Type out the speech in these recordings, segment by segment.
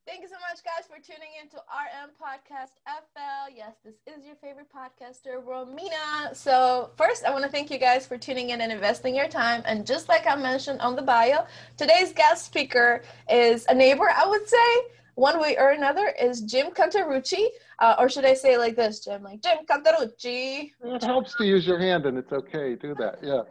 Thank you so much, guys, for tuning in to RM Podcast FL. Yes, this is your favorite podcaster, Romina. So, first, I want to thank you guys for tuning in and investing your time. And just like I mentioned on the bio, today's guest speaker is a neighbor, I would say. One way or another is Jim Canterucci. Or should I say like this, Jim? Like, Jim Canterucci. It helps to use your hand, and it's okay. Do that. Yeah.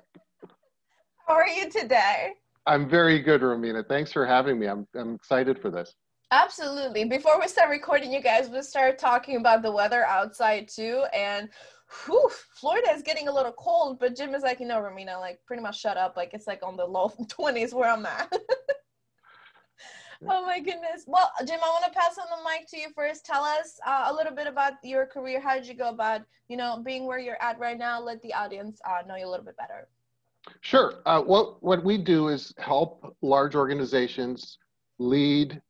How are you today? I'm very good, Romina. Thanks for having me. I'm excited for this. Absolutely. Before we start recording, you guys, we'll start talking about the weather outside too. And whew, Florida is getting a little cold, but Jim is like, Romina, like pretty much shut up. Like it's like on the low 20s where I'm at. Oh my goodness. Well, Jim, I want to pass on the mic to you first. Tell us a little bit about your career. How did you go about, being where you're at right now? Let the audience know you a little bit better. Sure. What we do is help large organizations lead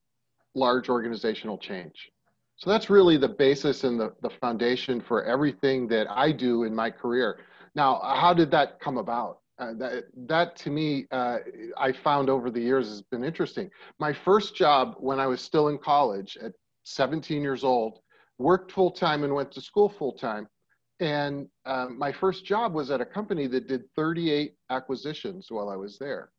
large organizational change. So that's really the basis and the foundation for everything that I do in my career. Now, how did that come about? That to me, I found over the years has been interesting. My first job when I was still in college at 17 years old, worked full-time and went to school full-time. And my first job was at a company that did 38 acquisitions while I was there.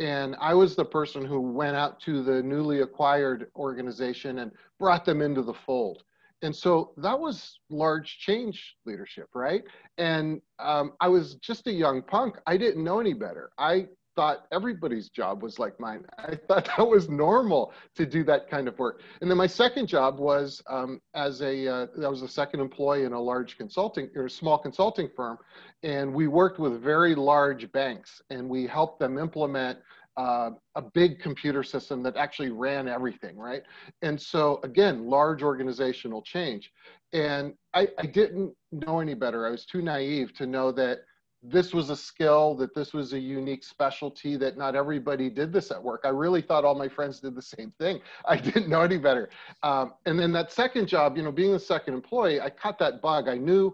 And I was the person who went out to the newly acquired organization and brought them into the fold. And so that was large change leadership, right? And I was just a young punk. I didn't know any better. I thought everybody's job was like mine. I thought that was normal to do that kind of work. And then my second job was I was a second employee in a large consulting or small consulting firm. And we worked with very large banks and we helped them implement a big computer system that actually ran everything, right? And so again, large organizational change. And I didn't know any better. I was too naive to know that this was a skill, that this was a unique specialty, that not everybody did this at work. I really thought all my friends did the same thing. I didn't know any better. And then that second job, being the second employee, I caught that bug. I knew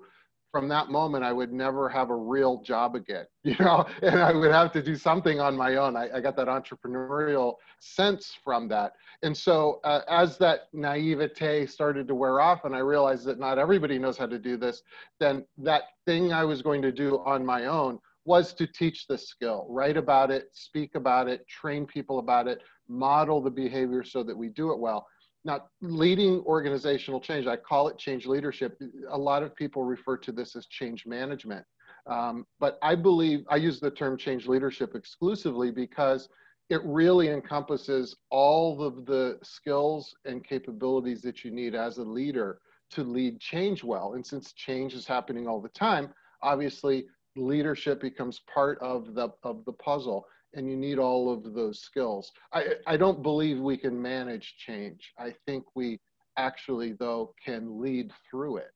from that moment, I would never have a real job again, and I would have to do something on my own. I got that entrepreneurial sense from that. And so as that naivete started to wear off and I realized that not everybody knows how to do this, then that thing I was going to do on my own was to teach the skill, write about it, speak about it, train people about it, model the behavior so that we do it well. Now, leading organizational change, I call it change leadership. A lot of people refer to this as change management. But I believe, I use the term change leadership exclusively because it really encompasses all of the skills and capabilities that you need as a leader to lead change well. And since change is happening all the time, obviously leadership becomes part of the puzzle. And you need all of those skills. I don't believe we can manage change. I think we actually, though, can lead through it.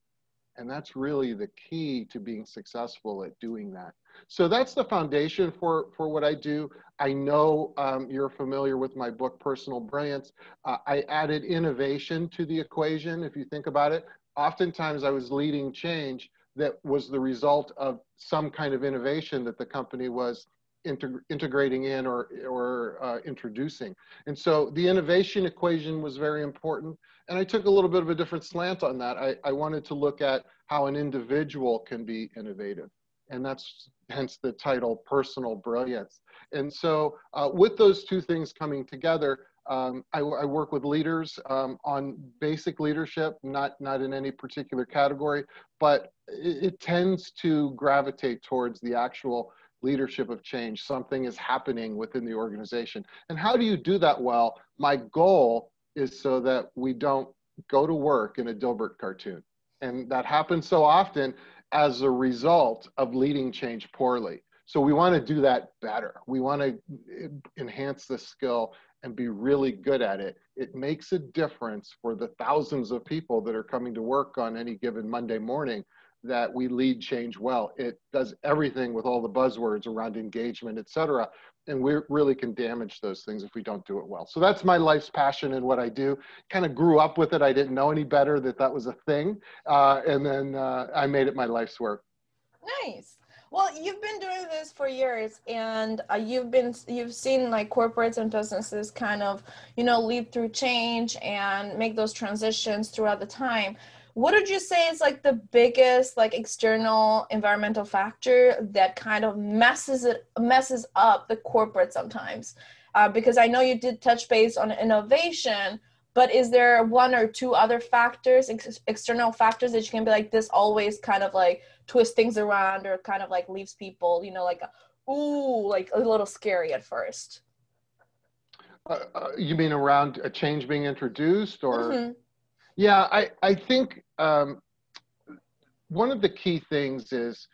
And that's really the key to being successful at doing that. So that's the foundation for what I do. I know you're familiar with my book, Personal Brilliance. I added innovation to the equation, if you think about it. Oftentimes I was leading change that was the result of some kind of innovation that the company was integrating in or introducing. And so the innovation equation was very important. And I took a little bit of a different slant on that. I wanted to look at how an individual can be innovative. And that's hence the title, Personal Brilliance. And so with those two things coming together, I work with leaders on basic leadership, not in any particular category, but it tends to gravitate towards the actual leadership of change. Something is happening within the organization. And how do you do that well? My goal is so that we don't go to work in a Dilbert cartoon. And that happens so often as a result of leading change poorly. So we want to do that better. We want to enhance the skill and be really good at it. It makes a difference for the thousands of people that are coming to work on any given Monday morning that we lead change well. It does everything with all the buzzwords around engagement, et cetera. And we really can damage those things if we don't do it well. So that's my life's passion and what I do. Kind of grew up with it. I didn't know any better that was a thing. And then I made it my life's work. Nice. Well, you've been doing this for years, and you've seen like corporates and businesses kind of, lead through change and make those transitions throughout the time. What would you say is like the biggest like external environmental factor that kind of messes up the corporate sometimes? Because I know you did touch base on innovation, but is there one or two other factors, external factors that you can be like, this always kind of like twist things around or kind of like leaves people, like, ooh, like a little scary at first? You mean around a change being introduced, or? Mm-hmm. Yeah, I think one of the key things is,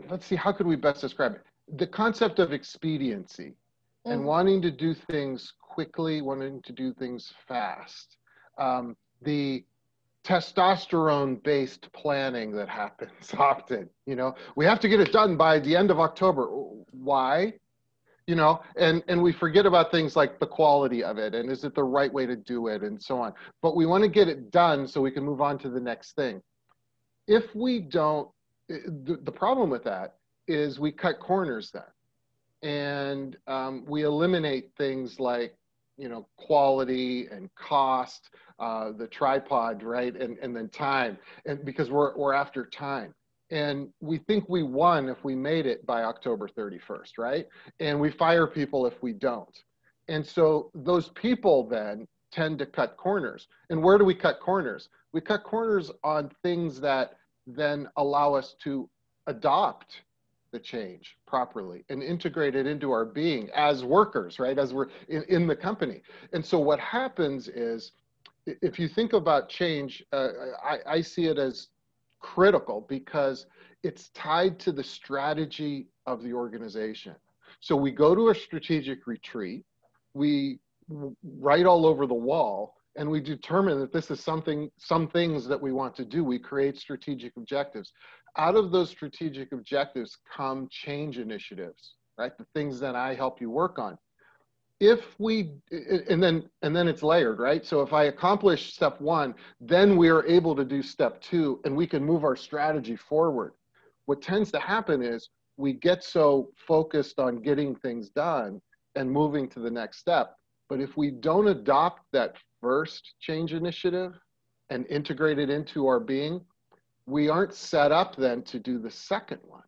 let's see, how could we best describe it? The concept of expediency and Mm. wanting to do things quickly, wanting to do things fast. The testosterone-based planning that happens often, we have to get it done by the end of October. Why? And we forget about things like the quality of it and is it the right way to do it and so on. But we want to get it done so we can move on to the next thing. If we don't, the problem with that is we cut corners then. And we eliminate things like, quality and cost, the tripod, right? And then time, and because we're after time. And we think we won if we made it by October 31st, right? And we fire people if we don't. And so those people then tend to cut corners. And where do we cut corners? We cut corners on things that then allow us to adopt the change properly and integrate it into our being as workers, right? As we're in the company. And so what happens is, if you think about change, I see it as critical because it's tied to the strategy of the organization. So we go to a strategic retreat, we write all over the wall, and we determine that this is some things that we want to do. We create strategic objectives. Out of those strategic objectives come change initiatives, right? The things that I help you work on. If we, and then it's layered, right? So if I accomplish step one, then we are able to do step two and we can move our strategy forward. What tends to happen is we get so focused on getting things done and moving to the next step. But if we don't adopt that first change initiative and integrate it into our being, we aren't set up then to do the second one.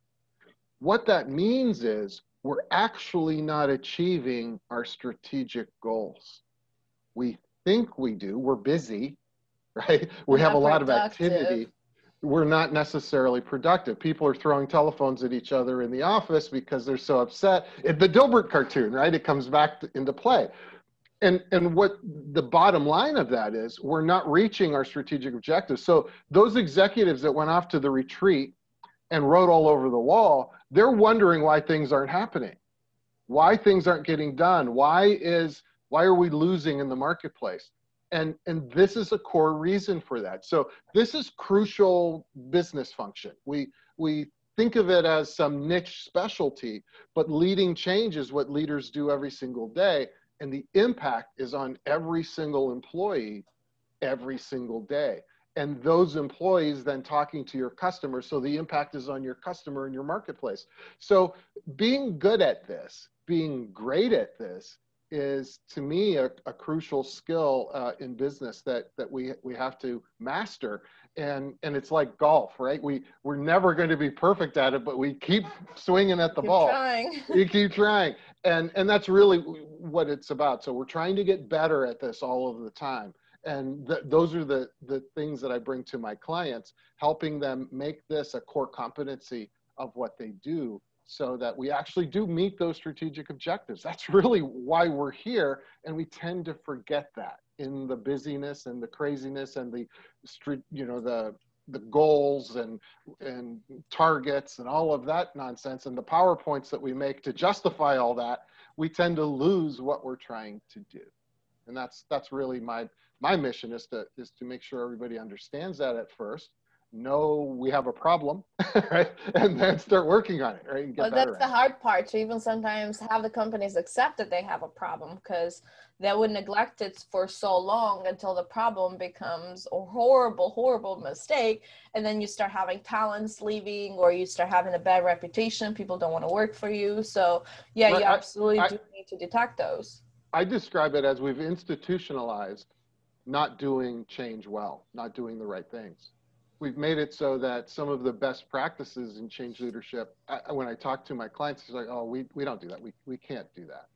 What that means is we're actually not achieving our strategic goals. We think we do, we're busy, right? We have a Not lot of productive. activity. We're not necessarily productive. People are throwing telephones at each other in the office because they're so upset. The Dilbert cartoon, right? It comes back into play. And what the bottom line of that is, we're not reaching our strategic objectives. So those executives that went off to the retreat and wrote all over the wall, they're wondering why things aren't happening, why things aren't getting done, why are we losing in the marketplace? And this is a core reason for that. So this is crucial business function. We think of it as some niche specialty, but leading change is what leaders do every single day. And the impact is on every single employee every single day. And those employees then talking to your customers. So the impact is on your customer and your marketplace. So being good at this, being great at this is, to me, a crucial skill in business that we have to master. And it's like golf, right? We're never going to be perfect at it, but we keep swinging at the Keep ball. trying. You keep trying. And that's really what it's about. So we're trying to get better at this all of the time. And those are the things that I bring to my clients, helping them make this a core competency of what they do so that we actually do meet those strategic objectives. That's really why we're here. And we tend to forget that in the busyness and the craziness and the goals and targets and all of that nonsense and the PowerPoints that we make to justify all that. We tend to lose what we're trying to do. And that's really my mission is to make sure everybody understands that at first, know we have a problem, right? And then start working on it, right? And get Well, better that's at the it. hard part to even sometimes have the companies accept that they have a problem, because they would neglect it for so long until the problem becomes a horrible, horrible mistake. And then you start having talents leaving, or you start having a bad reputation. People don't want to work for you. So yeah, you Right. absolutely I, do need to detect those. I describe it as we've institutionalized not doing change well, not doing the right things. We've made it so that some of the best practices in change leadership, when I talk to my clients, it's like, oh, we don't do that. We can't do that.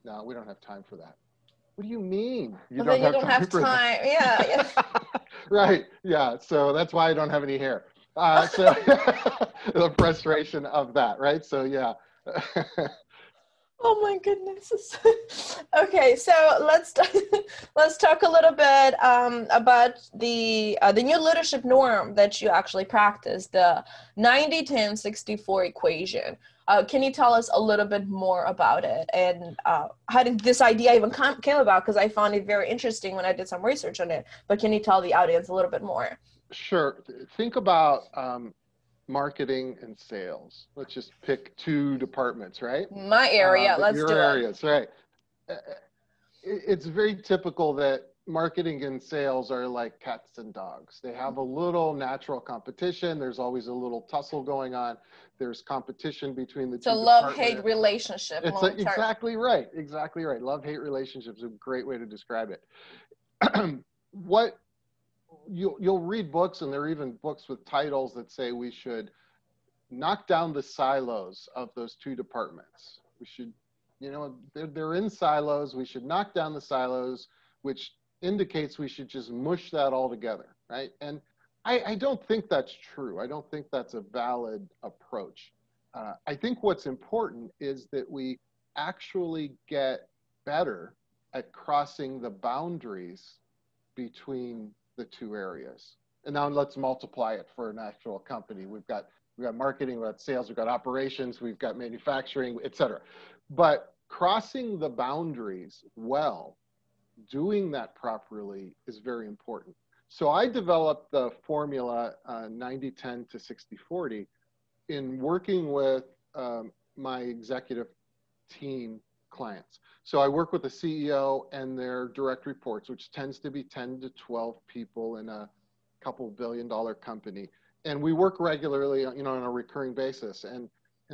No, we don't have time for that. What do you mean you But don't then you have don't time have for that? time. Yeah, yeah. Right. Yeah. So that's why I don't have any hair. So the frustration of that, right? So yeah. Oh my goodness. Okay, so let's talk a little bit about the new leadership norm that you actually practice, the 90-10-64 equation. Can you tell us a little bit more about it, and how did this idea even came about? Because I found it very interesting when I did some research on it. But can you tell the audience a little bit more? Sure. Think about marketing and sales. Let's just pick two departments, right? My area, let's Your do it. areas, right? Uh, it's very typical that marketing and sales are like cats and dogs. They have a little natural competition. There's always a little tussle going on. There's competition between the It's a two love-hate departments. relationship It's long term. exactly right. Exactly right. Love-hate relationships is a great way to describe it. What you'll read books, and there are even books with titles that say we should knock down the silos of those two departments. We should, they're in silos. We should knock down the silos, which indicates we should just mush that all together, right? And I don't think that's true. I don't think that's a valid approach. I think what's important is that we actually get better at crossing the boundaries between the two areas. And now let's multiply it for an actual company. We've got marketing, we've got sales, we've got operations, we've got manufacturing, et cetera. But crossing the boundaries well, doing that properly is very important. So I developed the formula 90-10 to 60-40 in working with my executive team clients. So I work with the CEO and their direct reports, which tends to be 10 to 12 people in a couple $billion company. And we work regularly, on a recurring basis. And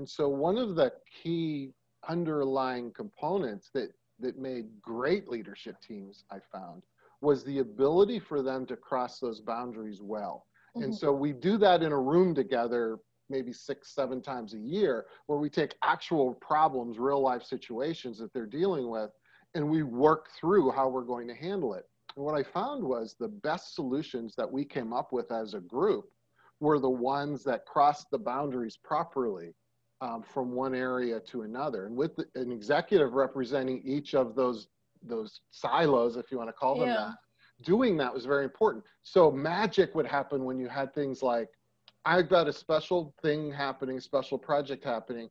so one of the key underlying components that made great leadership teams, I found, was the ability for them to cross those boundaries well. Mm-hmm. And so we do that in a room together, maybe 6-7 times a year, where we take actual problems, real life situations that they're dealing with, and we work through how we're going to handle it. And what I found was the best solutions that we came up with as a group were the ones that crossed the boundaries properly from one area to another. And with an executive representing each of those silos, if you want to call them that, doing that was very important. So magic would happen when you had things like, I've got a special thing happening, special project happening.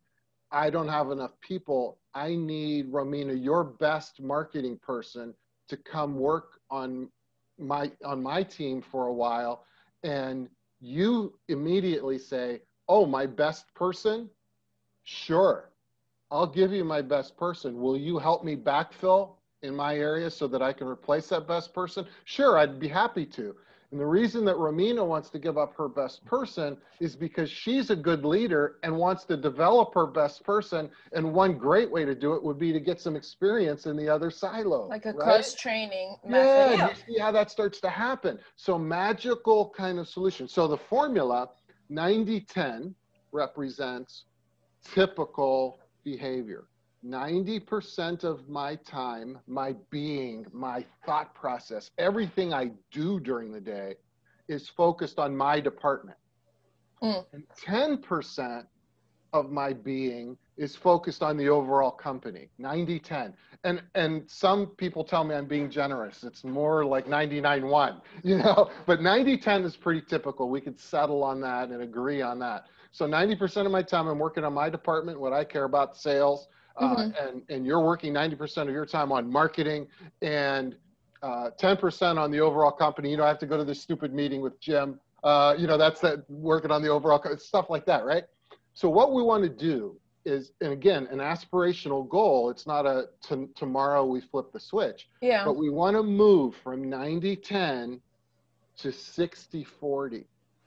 I don't have enough people. I need, Romina, your best marketing person to come work on my team for a while. And you immediately say, oh, my best person? Sure, I'll give you my best person. Will you help me backfill in my area so that I can replace that best person? Sure, I'd be happy to. And the reason that Romina wants to give up her best person is because she's a good leader and wants to develop her best person. And one great way to do it would be to get some experience in the other silo. Like a right? cross-training method. Yeah, you see how that starts to happen. So magical kind of solution. So the formula 90-10 represents typical behavior. 90% of my time, my being, my thought process, everything I do during the day is focused on my department. And 10% of my being is focused on the overall company, 90-10. And some people tell me I'm being generous. It's more like 99-1, but 90-10 is pretty typical. We could settle on that and agree on that. So 90% of my time I'm working on my department, what I care about, sales, and you're working 90% of your time on marketing and 10% on the overall company. I have to go to this stupid meeting with Jim That's that working on the overall stuff like that, right? So what we want to do is, and again, an aspirational goal, it's not a tomorrow we flip the switch, Yeah. but we want to move from 90-10 to 60-40.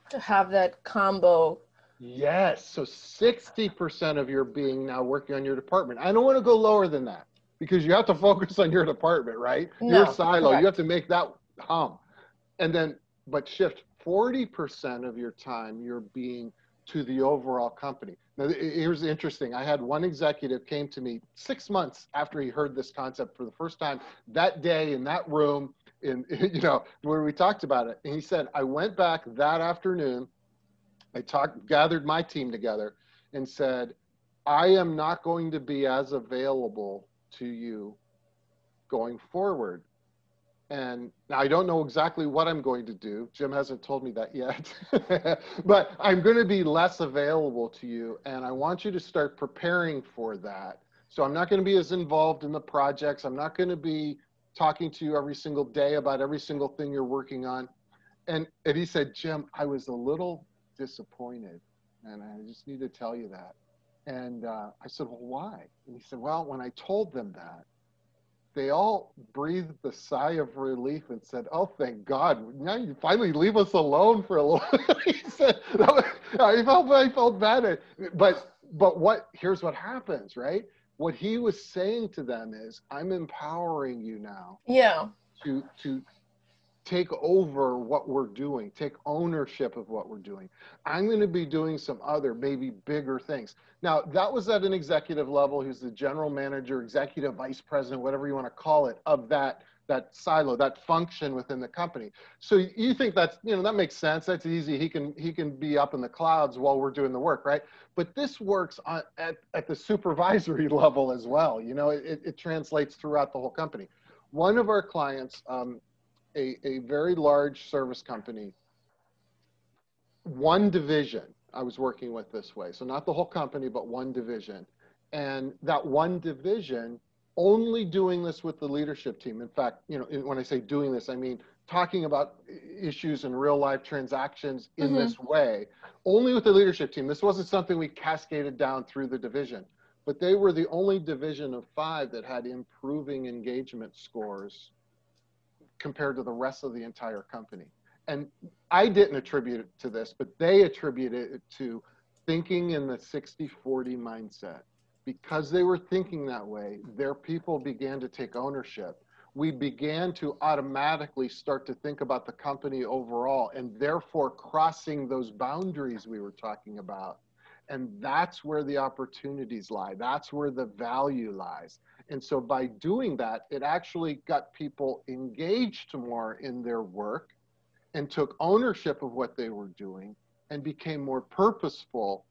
To have that combo. Yes. So 60% of your being now working on your department. I don't want to go lower than that because you have to focus on your department, right? Your No, silo. correct. You have to make that hum. And then, but shift 40% of your time, you're being to the overall company. Now, here's interesting. I had one executive came to me 6 months after he heard this concept for the first time that day in that room where we talked about it. And he said, I went back that afternoon, gathered my team together and said, I am not going to be as available to you going forward. And now I don't know exactly what I'm going to do. Jim hasn't told me that yet, but I'm going to be less available to you. And I want you to start preparing for that. So I'm not going to be as involved in the projects. I'm not going to be talking to you every single day about every single thing you're working on. And he said, Jim, I was a little disappointed. And I just need to tell you that. And I said, well, why? And he said, well, when I told them that, they all breathed a sigh of relief and said, oh, thank God. Now you finally leave us alone for a little. He said, I felt bad. But here's what happens, right? What he was saying to them is, I'm empowering you now. Yeah. To take over what we're doing, take ownership of what we're doing. I'm going to be doing some other, maybe bigger things. Now, that was at an executive level. He was the general manager, executive vice president, whatever you want to call it, of that silo, that function within the company. So you think that's, that makes sense. That's easy. He can be up in the clouds while we're doing the work, right? But this works at the supervisory level as well. It translates throughout the whole company. One of our clients, a very large service company, one division I was working with this way. So not the whole company, but one division. And that one division only doing this with the leadership team. In fact, when I say doing this, I mean talking about issues in real life transactions in this way, only with the leadership team. This wasn't something we cascaded down through the division, but they were the only division of 5 that had improving engagement scores compared to the rest of the entire company. And I didn't attribute it to this, but they attributed it to thinking in the 60-40 mindset. Because they were thinking that way, their people began to take ownership. We began to automatically start to think about the company overall and therefore crossing those boundaries we were talking about. And that's where the opportunities lie. That's where the value lies. And so by doing that, it actually got people engaged more in their work and took ownership of what they were doing and became more purposeful.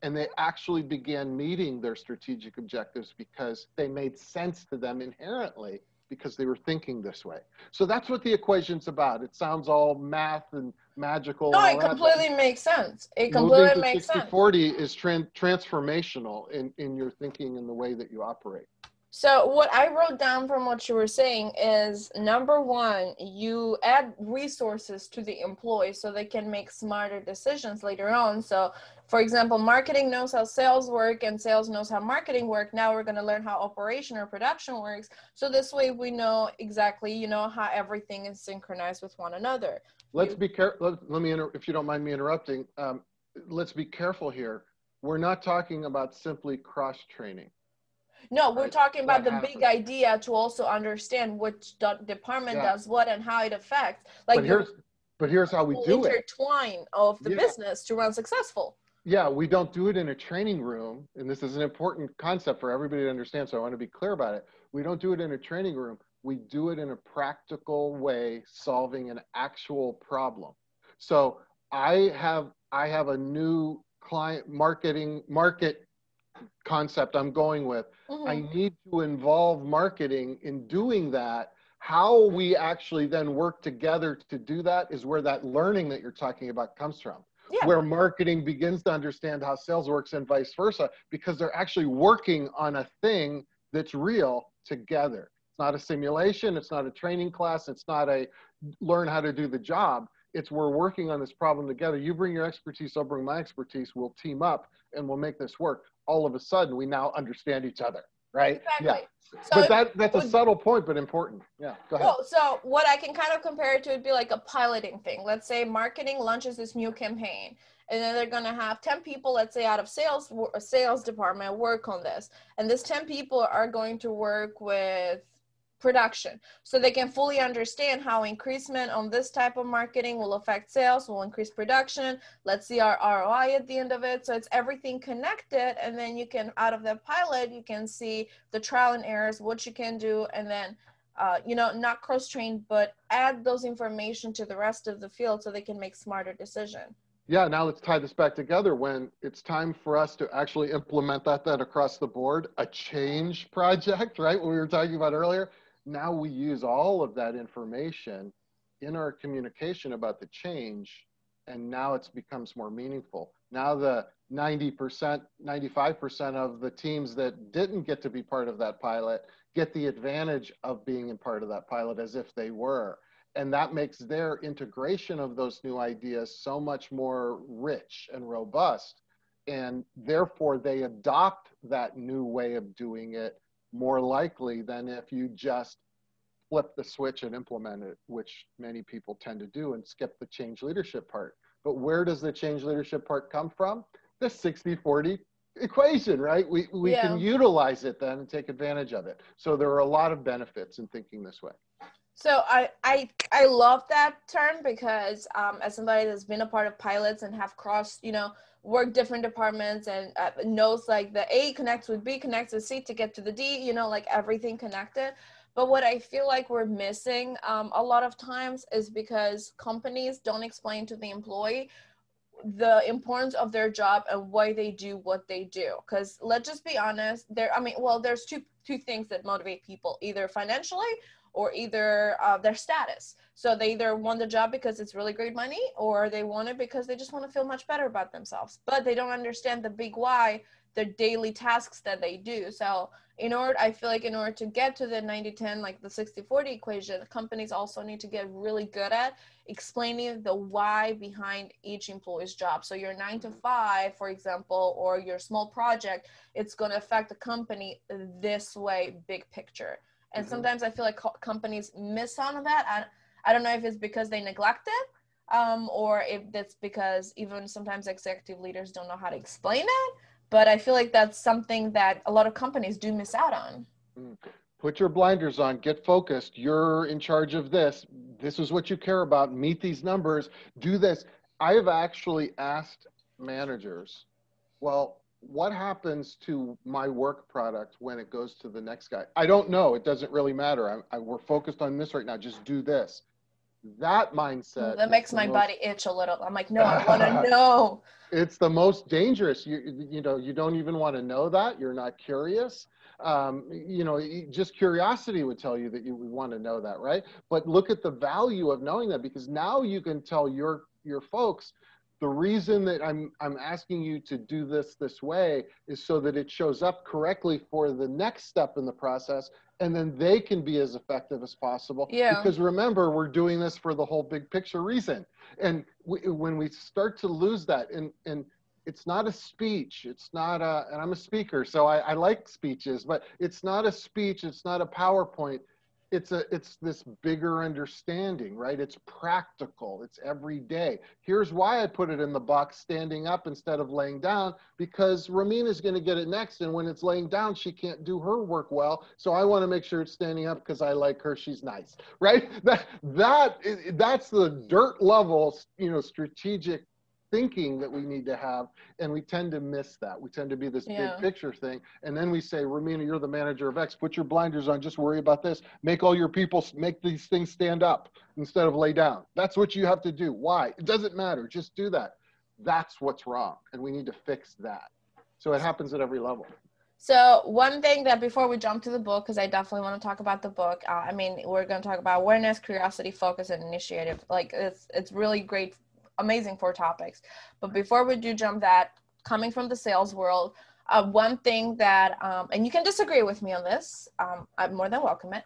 And they actually began meeting their strategic objectives because they made sense to them inherently because they were thinking this way. So that's what the equation's about. It sounds all math and magical. No, and it all completely that, makes sense. It moving completely to makes sense. 60-40 is transformational in your thinking and the way that you operate. So what I wrote down from what you were saying is, number 1, you add resources to the employee so they can make smarter decisions later on. So for example, marketing knows how sales work and sales knows how marketing work. Now we're going to learn how operation or production works. So this way we know exactly, how everything is synchronized with one another. Let's be careful. Let me, if you don't mind me interrupting, let's be careful here. We're not talking about simply cross-training. No, we're talking about the big idea to also understand which department does what and how it affects. Like, but here's how we do it. Intertwine of the business to run successful. Yeah, we don't do it in a training room, and this is an important concept for everybody to understand, so I want to be clear about it. We don't do it in a training room. We do it in a practical way, solving an actual problem. So I have a new client market concept I'm going with. I need to involve marketing in doing that. How we actually then work together to do that is where that learning that you're talking about comes from. Yeah. Where marketing begins to understand how sales works and vice versa, because they're actually working on a thing that's real together. It's not a simulation. It's not a training class. It's not a learn how to do the job. It's we're working on this problem together. You bring your expertise, I'll bring my expertise. We'll team up and we'll make this work. All of a sudden, we now understand each other, right? Yeah. Exactly. So But that's a subtle point, but important. Yeah, go ahead. well, so what I can kind of compare it to would be like a piloting thing. Let's say marketing launches this new campaign, and then they're going to have 10 people, let's say out of sales department, work on this. And this 10 people are going to work with production, so they can fully understand how increasement on this type of marketing will affect sales, will increase production. Let's see our ROI at the end of it. So it's everything connected, and then you can, out of the pilot, you can see the trial and errors, what you can do, and then not cross-train, but add those information to the rest of the field so they can make smarter decision. Yeah, now let's tie this back together. When it's time for us to actually implement that across the board, a change project, right? What we were talking about earlier. Now we use all of that information in our communication about the change, and now it becomes more meaningful. Now the 90%, 95% of the teams that didn't get to be part of that pilot get the advantage of being in part of that pilot as if they were. And that makes their integration of those new ideas so much more rich and robust. And therefore, they adopt that new way of doing it more likely than if you just flip the switch and implement it, which many people tend to do and skip the change leadership part. But where does the change leadership part come from? The 60-40 equation, right? We can utilize it then and take advantage of it. So there are a lot of benefits in thinking this way. So I love that term because as somebody that's been a part of pilots and have crossed, worked different departments and knows like the A connects with B, connects with C to get to the D, like everything connected. But what I feel like we're missing a lot of times is because companies don't explain to the employee the importance of their job and why they do what they do. Because let's just be honest, there's two things that motivate people, either financially or either their status. So they either want the job because it's really great money, or they want it because they just want to feel much better about themselves. But they don't understand the big why, the daily tasks that they do. So I feel like in order to get to the 90-10, like the 60-40 equation, companies also need to get really good at explaining the why behind each employee's job. So your 9 to 5, for example, or your small project, it's going to affect the company this way, big picture. And sometimes I feel like companies miss on that. I don't know if it's because they neglect it, or if that's because even sometimes executive leaders don't know how to explain it. But I feel like that's something that a lot of companies do miss out on. Put your blinders on, get focused. You're in charge of this. This is what you care about. Meet these numbers, do this. I've actually asked managers, well, what happens to my work product when it goes to the next guy? I don't know. It doesn't really matter. We're focused on this right now. Just do this. That mindset. That makes my body itch a little. I'm like, no, I want to know. It's the most dangerous. You don't even want to know that. You're not curious. Just curiosity would tell you that you would want to know that, right? But look at the value of knowing that, because now you can tell your folks, the reason that I'm asking you to do this way is so that it shows up correctly for the next step in the process, and then they can be as effective as possible. Yeah. Because remember, we're doing this for the whole big picture reason. And when we start to lose that, and it's not a speech, and I'm a speaker, so I like speeches, but it's not a speech, it's not a PowerPoint. It's this bigger understanding, right? It's practical, it's every day. Here's why I put it in the box standing up instead of laying down, because Ramina's going to get it next, and when it's laying down, she can't do her work well. So I want to make sure it's standing up because I like her, she's nice, right? That's the dirt level, strategic thinking that we need to have, and we tend to miss that. We tend to be this big picture thing, and then we say, Ramina, you're the manager of X, put your blinders on, just worry about this, make all your people make these things stand up instead of lay down. That's what you have to do. Why? It doesn't matter, just do that. That's what's wrong, and we need to fix that. So it happens at every level. So one thing that before we jump to the book, because I definitely want to talk about the book, we're going to talk about awareness, curiosity, focus, and initiative. Like it's really great, amazing 4 topics. But before we do jump that, coming from the sales world, one thing that, and you can disagree with me on this, I'm more than welcome it.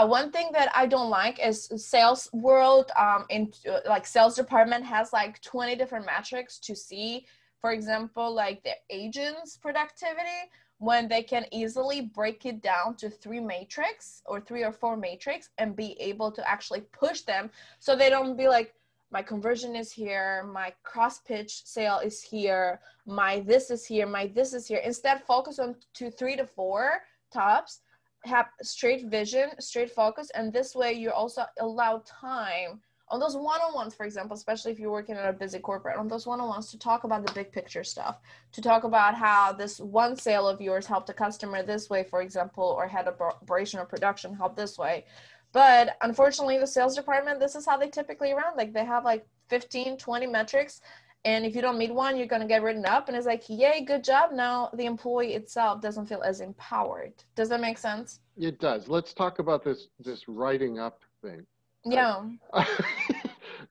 One thing that I don't like is sales world, in like sales department has like 20 different metrics to see, for example, like the agents' productivity, when they can easily break it down to 3 matrix or 3 or 4 matrix and be able to actually push them, so they don't be like, my conversion is here, my cross pitch sale is here, my this is here, my this is here. Instead, focus on 3 to 4 tops, have straight vision, straight focus, and this way you also allow time on those one-on-ones, for example, especially if you're working at a busy corporate, on those one-on-ones to talk about the big picture stuff, to talk about how this one sale of yours helped a customer this way, for example, or had operation or production help this way. But unfortunately, the sales department, this is how they typically run. Like they have like 15, 20 metrics. And if you don't meet one, you're going to get written up. And it's like, yay, good job. Now the employee itself doesn't feel as empowered. Does that make sense? It does. Let's talk about this writing up thing. Yeah.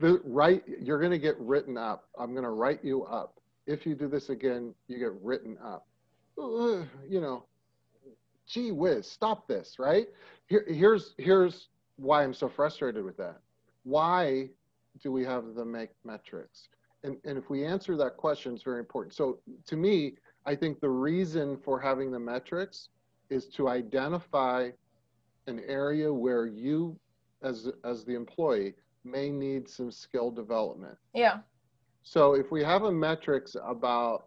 You're going to get written up. I'm going to write you up. If you do this again, you get written up. You know, gee whiz, stop this, right? Here's why I'm so frustrated with that. Why do we have the metrics? And if we answer that question, it's very important. So to me, I think the reason for having the metrics is to identify an area where you, as the employee, may need some skill development. Yeah. So if we have a metrics about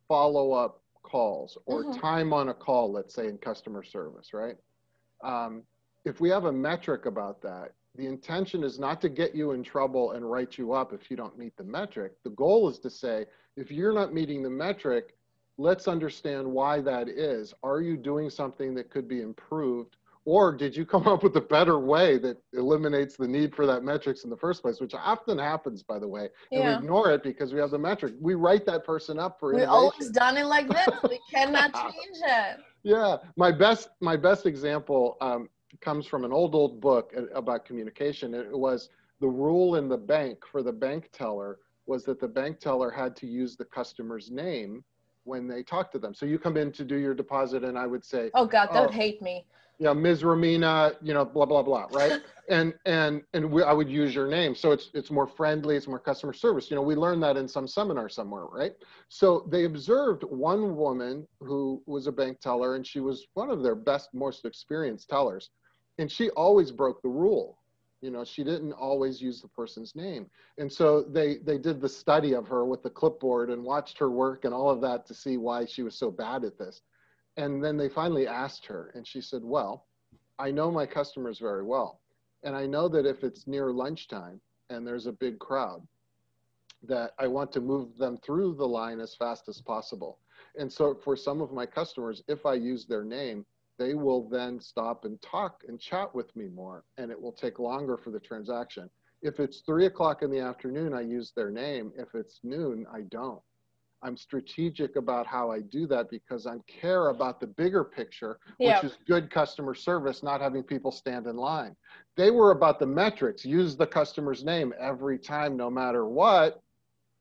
follow-up calls or time on a call, let's say in customer service, right? If we have a metric about that, the intention is not to get you in trouble and write you up if you don't meet the metric. The goal is to say, if you're not meeting the metric, let's understand why that is. Are you doing something that could be improved? Or did you come up with a better way that eliminates the need for that metrics in the first place, which often happens, by the way. And we ignore it because we have the metric. We write that person up for innovation. We've always done it like this. We cannot change it. Yeah. My best example comes from an old book about communication. It was the rule in the bank for the bank teller was that the bank teller had to use the customer's name when they talk to them. So you come in to do your deposit and I would say, oh God, that would hate me. Yeah, Ms. Romina, you know, blah, blah, blah, right? and I would use your name. So it's more friendly, it's more customer service. You know, we learned that in some seminar somewhere, right? So they observed one woman who was a bank teller and she was one of their best, most experienced tellers. And she always broke the rule. You know, she didn't always use the person's name. And so they did the study of her with the clipboard and watched her work and all of that to see why she was so bad at this. And then they finally asked her and she said, well, I know my customers very well. And I know that if it's near lunchtime and there's a big crowd, that I want to move them through the line as fast as possible. And so for some of my customers, if I use their name, they will then stop and talk and chat with me more, and it will take longer for the transaction. If it's 3 o'clock in the afternoon, I use their name. If it's noon, I don't. I'm strategic about how I do that because I care about the bigger picture, which is good customer service, not having people stand in line. They were about the metrics, use the customer's name every time, no matter what.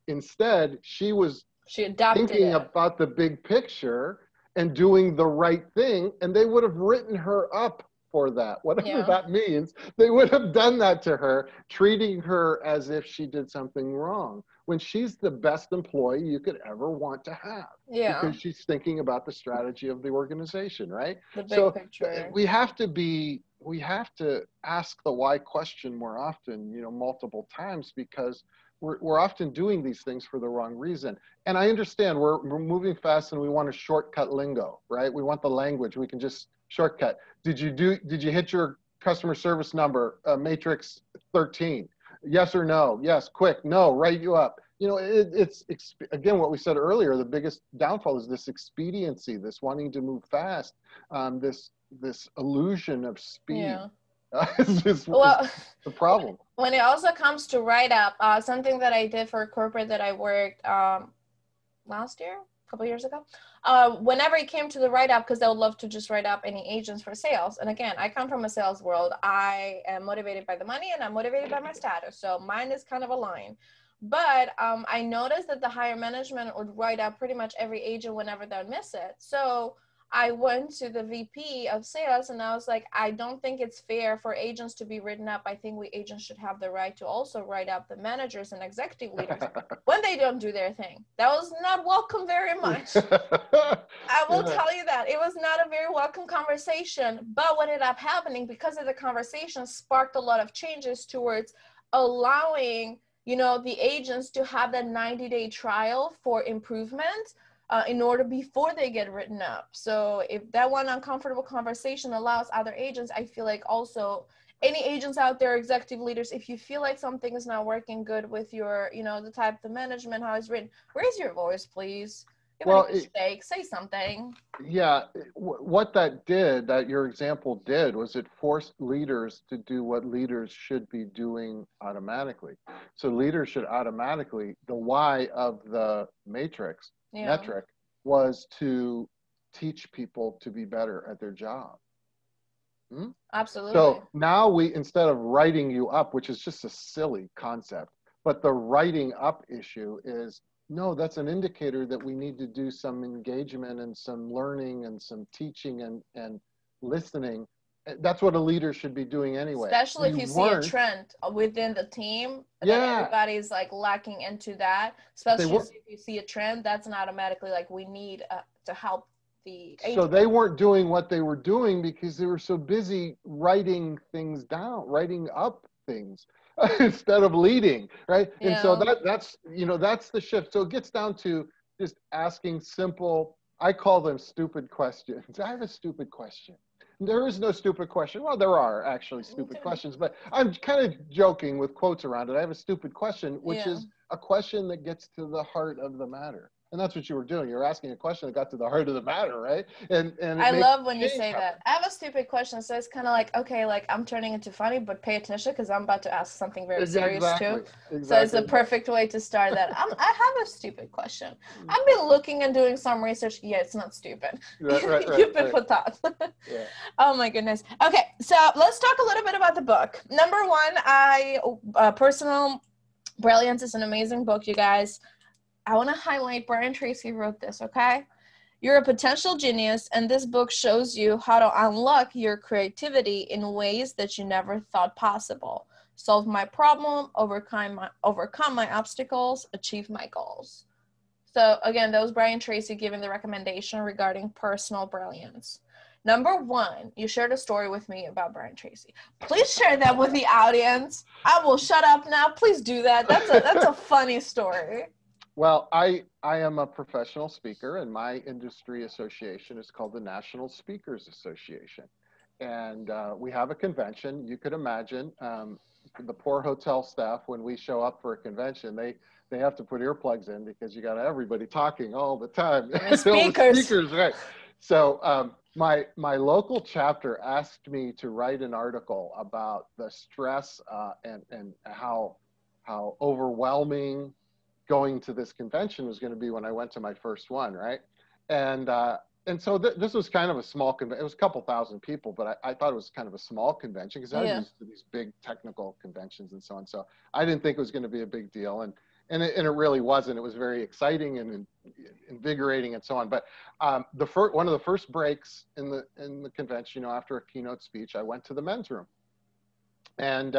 Instead, she was thinking about the big picture and doing the right thing, and they would have written her up for that, whatever that means. They would have done that to her, treating her as if she did something wrong, when she's the best employee you could ever want to have. Because she's thinking about the strategy of the organization, right? The big picture. We have to ask the why question more often, you know, multiple times, because we're often doing these things for the wrong reason. And I understand we're moving fast and we want to shortcut lingo, right? We want the language. We can just shortcut. Did you hit your customer service number, matrix 13? Yes or no? Yes, quick. No, write you up. You know, it's again, what we said earlier, the biggest downfall is this expediency, this wanting to move fast, this illusion of speed. Is the problem. When it also comes to write-up, something that I did for a corporate that I worked last year, a couple years ago, whenever it came to the write-up, because I would love to just write up any agents for sales. And again, I come from a sales world. I am motivated by the money and I'm motivated by my status. So mine is kind of aligned. But I noticed that the higher management would write up pretty much every agent whenever they'd miss it. So I went to the VP of sales and I was like, I don't think it's fair for agents to be written up. I think we agents should have the right to also write up the managers and executive leaders when they don't do their thing. That was not welcome very much. I will tell you that. It was not a very welcome conversation. But what ended up happening, because of the conversation, sparked a lot of changes towards allowing, you know, the agents to have that 90-day trial for improvement in order before they get written up. So if that one uncomfortable conversation allows other agents, I feel like also any agents out there, executive leaders, if you feel like something is not working good with your, you know, the type of management, how it's written, raise your voice, please. Give a mistake, say something. Yeah, what that did, that your example did, was it forced leaders to do what leaders should be doing automatically. So leaders should automatically, the why of the matrix, metric, was to teach people to be better at their job. Absolutely. So now we, instead of writing you up, which is just a silly concept, but the writing up issue is, no, that's an indicator that we need to do some engagement and some learning and some teaching and listening. That's what a leader should be doing anyway. Especially if you see a trend within the team that everybody's like lacking into that. Especially if you see a trend, that's not automatically like we need to help the agent. So they weren't doing what they were doing because they were so busy writing things down, writing up things. Instead of leading, right? And so that's, you know, that's the shift. So it gets down to just asking simple, I call them stupid questions. I have a stupid question. There is no stupid question. Well, there are actually stupid questions, but I'm kind of joking with quotes around it. I have a stupid question, which is a question that gets to the heart of the matter. And that's what you were doing. You were asking a question that got to the heart of the matter, right? And I love when you say that. I have a stupid question. So it's kind of like, okay, like I'm turning into funny, but pay attention because I'm about to ask something very serious too. Exactly. So it's a perfect way to start that. I have a stupid question. I've been looking and doing some research. Yeah, it's not stupid. Right, You've been put thought. Oh my goodness. Okay, so let's talk a little bit about the book. Number one, Personal Brilliance is an amazing book, you guys. I want to highlight Brian Tracy wrote this, okay? You're a potential genius, and this book shows you how to unlock your creativity in ways that you never thought possible. Solve my problem, overcome my obstacles, achieve my goals. So again, that was Brian Tracy giving the recommendation regarding personal brilliance. Number one, you shared a story with me about Brian Tracy. Please share that with the audience. I will shut up now. Please do that. That's a funny story. Well, I am a professional speaker, and my industry association is called the National Speakers Association. And we have a convention. You could imagine the poor hotel staff, when we show up for a convention, they have to put earplugs in because you got everybody talking all the time. Speakers, right? So my local chapter asked me to write an article about the stress and how overwhelming going to this convention was going to be when I went to my first one, right? And so this was kind of a small convention. It was a couple thousand people, but I thought it was kind of a small convention because I was used to these big technical conventions and so on. So I didn't think it was going to be a big deal, and it really wasn't. It was very exciting and invigorating and so on. But one of the first breaks in the convention, you know, after a keynote speech, I went to the men's room. And,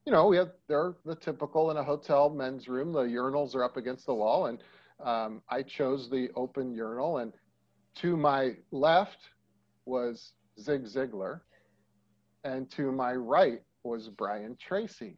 you know, they're the typical in a hotel men's room. The urinals are up against the wall. And I chose the open urinal. And to my left was Zig Ziglar. And to my right was Brian Tracy.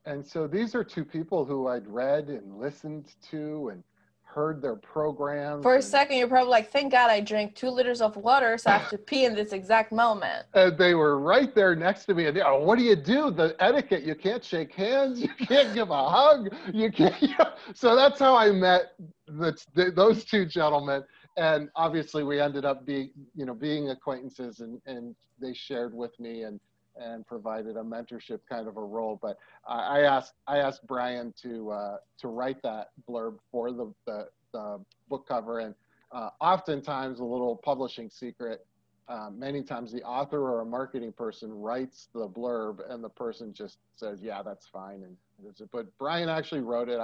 And so these are two people who I'd read and listened to and heard their programs. For a second, you're probably like, thank God I drank 2 liters of water, so I have to pee in this exact moment. And they were right there next to me. And what do you do? The etiquette, you can't shake hands. You can't give a hug. You can't. You know. So that's how I met those two gentlemen. And obviously we ended up being acquaintances, and they shared with me and provided a mentorship kind of a role. But I asked Brian to write that blurb for the book cover, and oftentimes a little publishing secret. Many times the author or a marketing person writes the blurb, and the person just says, "Yeah, that's fine," and but Brian actually wrote it.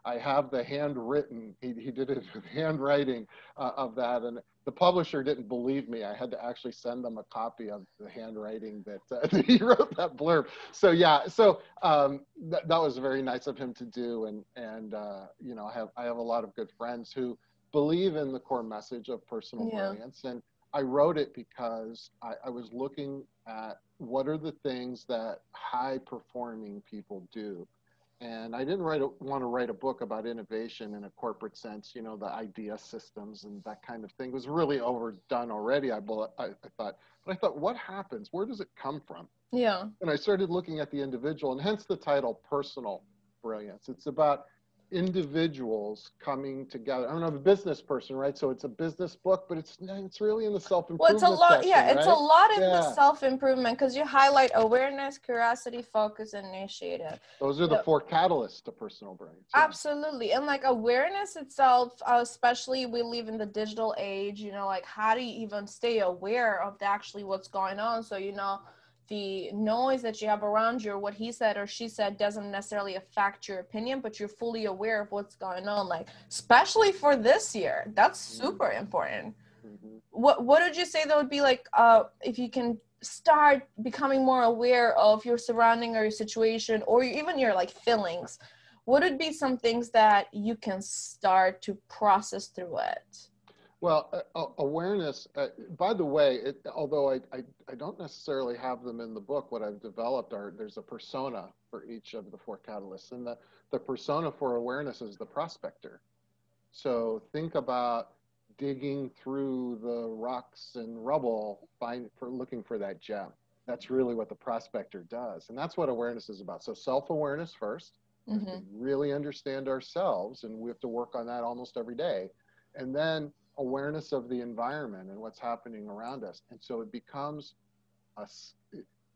I have the handwritten, he did it with handwriting of that. And the publisher didn't believe me. I had to actually send them a copy of the handwriting that, that he wrote that blurb. So yeah, so that was very nice of him to do. And you know, I have a lot of good friends who believe in the core message of personal brilliance. And I wrote it because I was looking at what are the things that high performing people do. And I didn't want to write a book about innovation in a corporate sense, you know, the idea systems and that kind of thing. It was really overdone already, I thought. But I thought, what happens? Where does it come from? Yeah. And I started looking at the individual, and hence the title, Personal Brilliance. It's about individuals coming together. I'm a business person, right? So it's a business book, but it's really in the self-improvement Well, it's a lot, section, yeah, it's a right? lot in the self-improvement because you highlight awareness, curiosity, focus, and initiative. Those are the 4 catalysts to personal brilliance. Yeah. Absolutely. And like awareness itself, especially we live in the digital age, you know, like how do you even stay aware of actually what's going on? So, you know, the noise that you have around you or what he said or she said doesn't necessarily affect your opinion, but you're fully aware of what's going on, like especially for this year. That's super important. What would you say that would be like if you can start becoming more aware of your surrounding or your situation or even your like feelings, what would be some things that you can start to process through it? Well, awareness, by the way, although I don't necessarily have them in the book, what I've developed there's a persona for each of the 4 catalysts. And the persona for awareness is the prospector. So think about digging through the rocks and rubble, looking for that gem. That's really what the prospector does. And that's what awareness is about. So self-awareness first, to really understand ourselves. And we have to work on that almost every day. And then awareness of the environment and what's happening around us. And so it becomes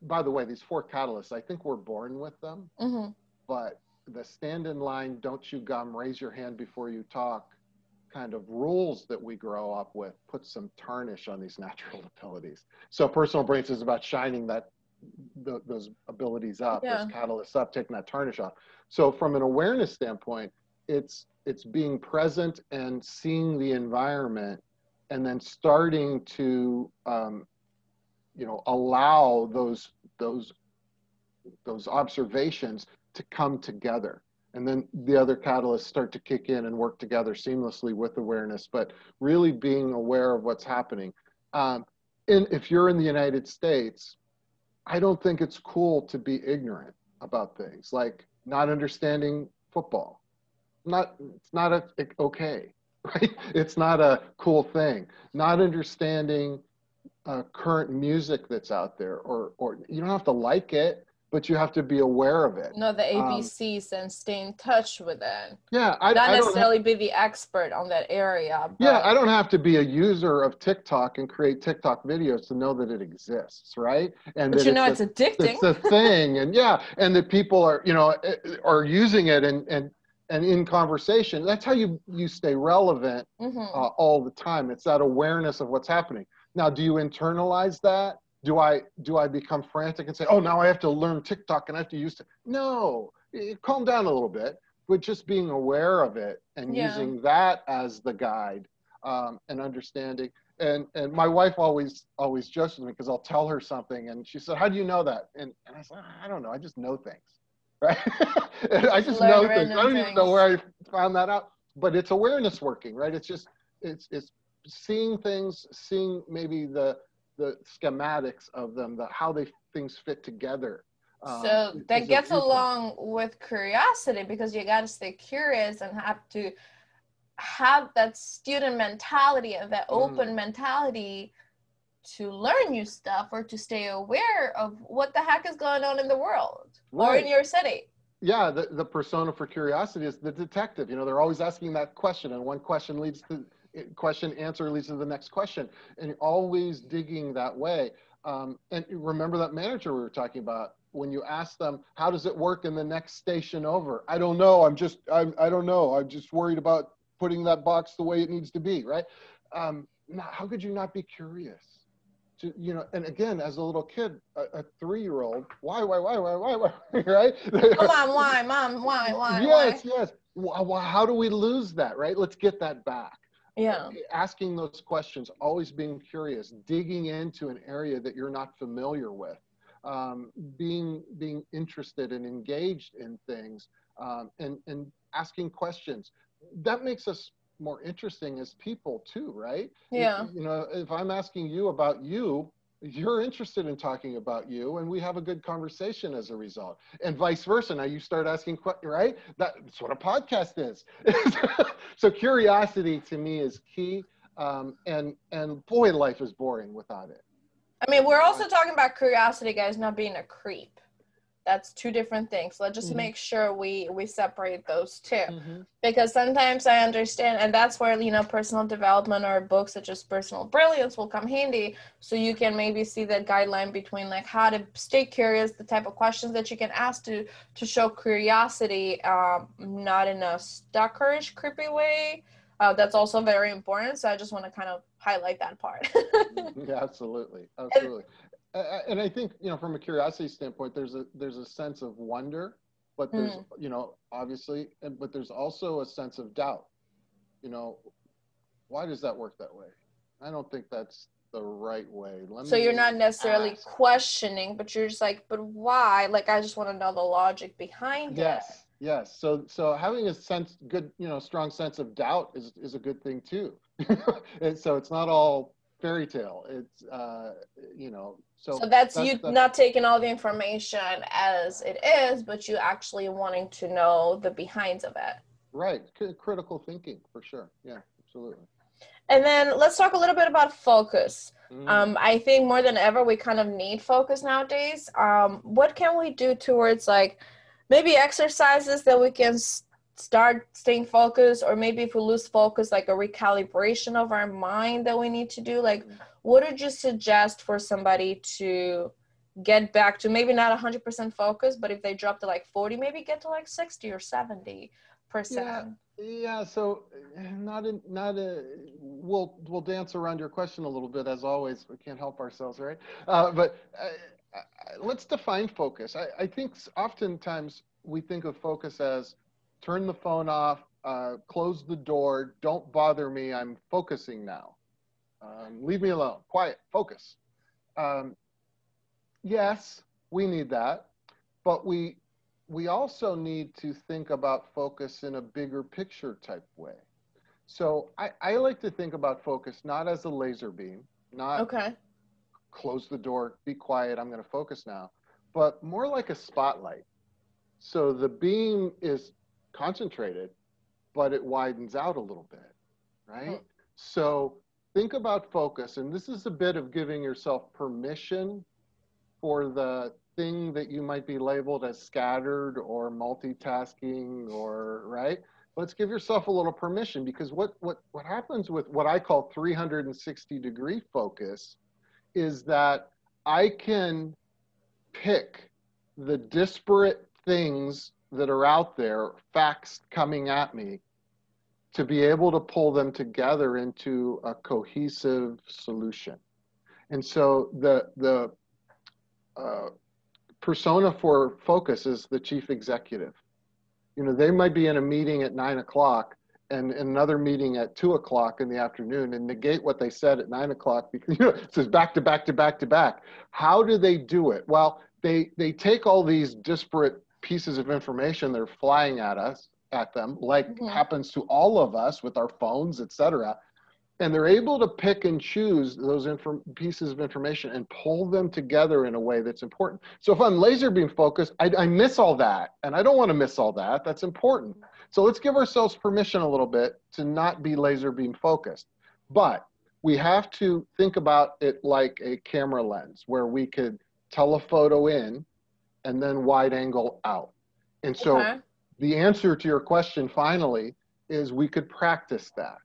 by the way, these 4 catalysts, I think we're born with them, but the stand in line, don't chew gum, raise your hand before you talk kind of rules that we grow up with put some tarnish on these natural abilities. So personal brilliance is about shining those abilities up, those catalysts up, taking that tarnish off. So from an awareness standpoint, it's being present and seeing the environment and then starting to you know, allow those observations to come together. And then the other catalysts start to kick in and work together seamlessly with awareness, but really being aware of what's happening. And if you're in the United States, I don't think it's cool to be ignorant about things like not understanding football. It's not okay, right? It's not a cool thing. Not understanding current music that's out there, or you don't have to like it, but you have to be aware of it. Know the ABCs and stay in touch with it. Yeah, not necessarily be the expert on that area. But... Yeah, I don't have to be a user of TikTok and create TikTok videos to know that it exists, right? And but that you know it's addicting. It's a thing, and and that people are, you know, are using it and in conversation. That's how you stay relevant all the time. It's that awareness of what's happening. Now, do you internalize that? Do I become frantic and say, oh, now I have to learn TikTok and I have to use it? No, calm down a little bit, but just being aware of it and using that as the guide and understanding. And my wife always jokes with me because I'll tell her something and she said, how do you know that? And I said, I don't know, I just know things, right? I just know things. I don't even know where I found that out, but it's awareness working, right? It's just, it's seeing things, seeing maybe the schematics of them, how things fit together. So that gets along with curiosity, because you got to stay curious and have to have that student mentality and that open mentality to learn new stuff or to stay aware of what the heck is going on in the world or in your city. Yeah, the persona for curiosity is the detective. You know, they're always asking that question, and one question leads to answer leads to the next question, and you're always digging that way. And remember that manager we were talking about, when you ask them, how does it work in the next station over? I don't know. I don't know. I'm just worried about putting that box the way it needs to be, right? How could you not be curious? you know, and again, as a little kid, a 3-year-old, why, right? Come on, why, mom, why? Yes, yes. How do we lose that, right? Let's get that back. Yeah. Asking those questions, always being curious, digging into an area that you're not familiar with, being interested and engaged in things, and asking questions. That makes us more interesting as people too, right? Yeah. You know, if I'm asking you about you, you're interested in talking about you, and we have a good conversation as a result, and vice versa. Now you start asking questions, right? That's what a podcast is. So curiosity to me is key, and boy, life is boring without it. I mean, we're also talking about curiosity, guys, not being a creep. That's two different things. Let's just make sure we separate those two. Because sometimes I understand, and that's where, you know, personal development or books such as Personal Brilliance will come handy, so you can maybe see that guideline between like how to stay curious, the type of questions that you can ask to show curiosity, not in a stalkerish, creepy way. That's also very important. So I just want to kind of highlight that part. Yeah, absolutely, absolutely. And I think, you know, from a curiosity standpoint, there's a sense of wonder, but there's, you know, obviously, but there's also a sense of doubt. You know, why does that work that way? I don't think that's the right way. So you're not necessarily questioning, but you're just like, but why? Like, I just want to know the logic behind it. Yes. So having a good, you know, strong sense of doubt is a good thing too. And so it's not all fairy tale. It's, you know, so that's you not taking all the information as it is, but you actually wanting to know the behinds of it. Right. Critical thinking for sure. Yeah, absolutely. And then let's talk a little bit about focus. I think more than ever, we kind of need focus nowadays. What can we do towards like maybe exercises that we can start staying focused, or maybe if we lose focus, like a recalibration of our mind that we need to do? Like, what would you suggest for somebody to get back to maybe not 100% focus, but if they drop to like 40, maybe get to like 60 or 70%? Yeah. So we'll dance around your question a little bit as always. We can't help ourselves, right? But let's define focus. I think oftentimes we think of focus as turn the phone off, close the door, don't bother me, I'm focusing now. Leave me alone, quiet, focus. Yes, we need that, but we also need to think about focus in a bigger picture type way. So I like to think about focus not as a laser beam, not close the door, be quiet, I'm going to focus now, but more like a spotlight. So the beam is concentrated, but it widens out a little bit, right? So think about focus, and this is a bit of giving yourself permission for the thing that you might be labeled as scattered or multitasking, or right. Let's give yourself a little permission, because what happens with what I call 360-degree focus is that I can pick the disparate things that are out there, facts coming at me, to be able to pull them together into a cohesive solution. And so the persona for focus is the chief executive. You know, they might be in a meeting at 9 o'clock and another meeting at 2 o'clock in the afternoon and negate what they said at 9 o'clock because, you know, it says back to back to back to back. How do they do it? Well, they take all these disparate pieces of information that are flying at them, like happens to all of us with our phones, et cetera. And they're able to pick and choose those pieces of information and pull them together in a way that's important. So if I'm laser beam focused, I miss all that. And I don't want to miss all that. That's important. So let's give ourselves permission a little bit to not be laser beam focused. But we have to think about it like a camera lens, where we could telephoto in and then wide angle out. And so the answer to your question finally is we could practice that.